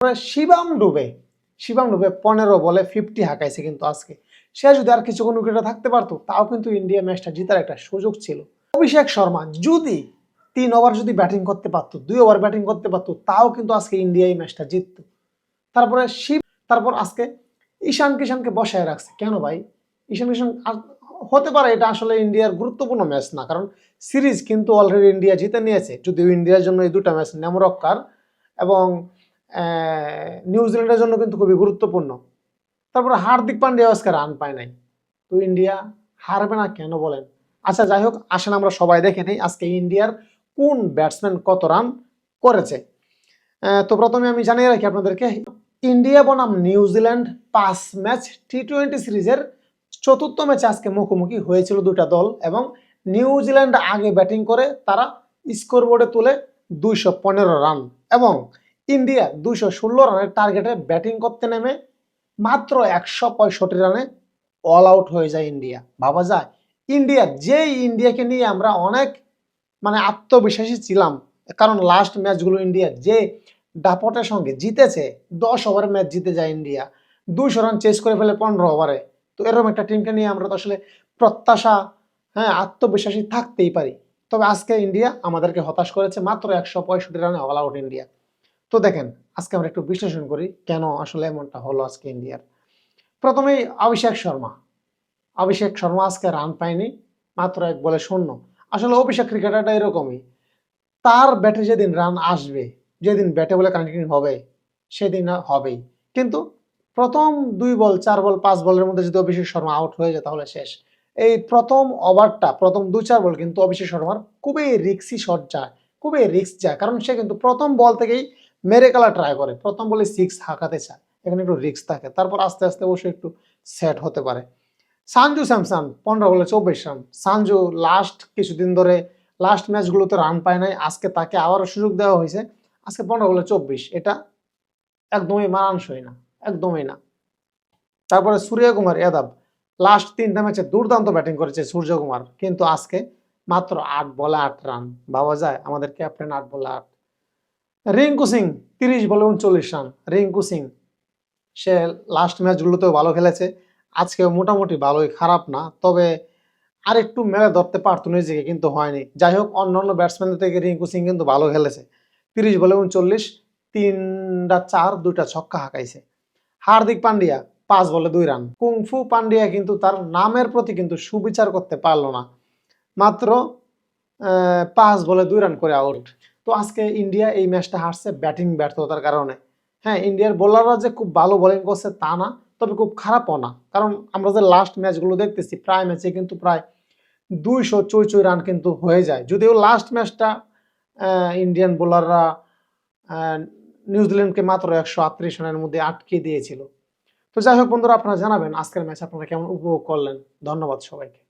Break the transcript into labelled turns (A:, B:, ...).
A: শিবাম ডুবে 15 বলে 50 হাঁকাইছে কিন্তু আজকে। সে যদি আর কিছুক্ষণ উইকেটে থাকতে পারতো তাও কিন্তু ইন্ডিয়া ম্যাচটা জেতার একটা সুযোগ ছিল। অভিষেক শর্মা যদি 3 ওভার যদি ব্যাটিং করতে পারতো, 2 ওভার ব্যাটিং করতে পারতো, তাও কিন্তু আজকে ইন্ডিয়া এই ম্যাচটা জিততো। তারপর আজকে ঈশান কিষানকে বসায় রাখছে কেন ভাই? ঈশান কিষান হতে পারে এটা আসলে ইন্ডিয়ার গুরুত্বপূর্ণ ম্যাচ না, কারণ সিরিজ কিন্তু অলরেডি ইন্ডিয়া জিতে নিয়েছে। যদিও ইন্ডিয়ার জন্য এই দুটা ম্যাচ নেমরক্কার এবং নিউজিল্যান্ডের জন্য কিন্তু খুবই গুরুত্বপূর্ণ। তারপরে হার্দিক পান্ডিয়া আজকে রান পায় নাই, তো ইন্ডিয়া হারবে না কেন বলেন? আচ্ছা যাই হোক, আসেন আমরা সবাই দেখে নিই আজকে ইন্ডিয়ার কোন ব্যাটসম্যান কত রান করেছে। তো প্রথমে আমি জানিয়ে রাখি আপনাদেরকে, ইন্ডিয়া বনাম নিউজিল্যান্ড 5 ম্যাচ টি-20 সিরিজের চতুর্থ ম্যাচে আজকে মুখোমুখি হয়েছিল দুটা দল, এবং নিউজিল্যান্ড আগে ব্যাটিং করে তারা স্কোরবোর্ডে তুলে 215 রান, এবং ইন্ডিয়া 216 রানের টার্গেটে ব্যাটিং করতে নেমে মাত্র 165 রানে অল আউট হয়ে যায় ইন্ডিয়া। ভাবা যায় ইন্ডিয়াকে নিয়ে আমরা অনেক আত্মবিশ্বাসী ছিলাম, কারণ লাস্ট ম্যাচগুলো ইন্ডিয়া যে দাপটের সঙ্গে জিতেছে, 10 ওভারের ম্যাচ জিতে যায় ইন্ডিয়া, 200 রান চেস করে ফেলে 15 ওভারে। তো এরকম একটা টিমকে নিয়ে আমরা তো আসলে প্রত্যাশা, আত্মবিশ্বাসী থাকতেই পারি। তবে আজকে ইন্ডিয়া আমাদেরকে হতাশ করেছে, মাত্র 165 রানে অল আউট ইন্ডিয়া। তো দেখেন আজকে আমরা একটু বিশ্লেষণ করি কেন আসলে এমনটা হলো আজকে ইন্ডিয়ার। প্রথমেই অভিষেক শর্মা আজকে রান পায়নি, মাত্র 1 বলে 0। আসলে অভিষেক ক্রিকেটারটা এরকমই, তার ব্যাটে যেদিন রান আসবে, যেদিন ব্যাটে বলে কানেক্টিং হবে সেদিন হবেই। কিন্তু প্রথম 2 বল 4 বল 5 বলের মধ্যে যদি অভিষেক শর্মা আউট হয়ে যায় তাহলে শেষ। এই প্রথম ওভারটা, প্রথম 2-4 বল কিন্তু অভিষেক শর্মার খুবই রিস্কি শট যায়, খুবই রিস্ক যায়, কারণ সে কিন্তু প্রথম বল থেকেই মেরে খেলা ট্রাই করে, প্রথম বলে 6 হাঁকাতে চায়, এখানে একটু রিস্ক থাকে। তারপর আস্তে আস্তে অবশ্যই একটু সেট হতে পারে। সঞ্জু স্যামসন 15 বলে 24 রান। সঞ্জু লাস্ট কিছুদিন ধরে লাস্ট ম্যাচগুলোতে রান পায় নাই, আজকে তাকে আবারও সুযোগ দেওয়া হয়েছে। আজকে 15 বলে 24, এটা একদমই মানানসই না, একদমই না। তারপরে সূর্যকুমার যাদব লাস্ট 3টা ম্যাচে দুর্দান্ত ব্যাটিং করেছে সূর্যকুমার, কিন্তু আজকে মাত্র 8 বলে 8 রান। ভাবা যায় আমাদের ক্যাপ্টেন 8 বলে 8। রিঙ্কু সিং 30 বলে 39 রান। রিঙ্কু সিং সে লাস্ট ম্যাচগুলোতেও ভালো খেলেছে, আজকে মোটামুটি ভালোই, খারাপ না, তবে আর একটু মেলে ধরতে পারতো নিজেকে, কিন্তু হয়নি। যাই হোক, অন্যান্য ব্যাটসম্যানদের থেকে রিঙ্কু সিং কিন্তু ভালো খেলেছে। 30 বলে 39, 3টা 4, 2টা ছক্কা হাঁকাইছে। হার্দিক পান্ডিয়া 5 বলে 2 রান। কুংফু পান্ডিয়া কিন্তু তার নামের প্রতি কিন্তু সুবিচার করতে পারলো না, মাত্র 5 বলে 2 রান করে আউট। তো আজকে ইন্ডিয়া এই ম্যাচটা হারছে ব্যাটিং ব্যর্থতার কারণে। হ্যাঁ, ইন্ডিয়ার বোলাররা যে খুব ভালো বোলিং করছে তা না, তবে খুব খারাপও না, কারণ আমরা যে লাস্ট ম্যাচগুলো দেখতেছি প্রায় ম্যাচে কিন্তু প্রায় 200 চই রান কিন্তু হয়ে যায়। যদিও লাস্ট ম্যাচটা ইন্ডিয়ান বোলাররা নিউজিল্যান্ডকে মাত্র 138 রানের মধ্যে আটকে দিয়েছিল। তো যাই হোক বন্ধুরা, আপনারা জানাবেন আজকের ম্যাচ আপনারা কেমন উপভোগ করলেন। ধন্যবাদ সবাইকে।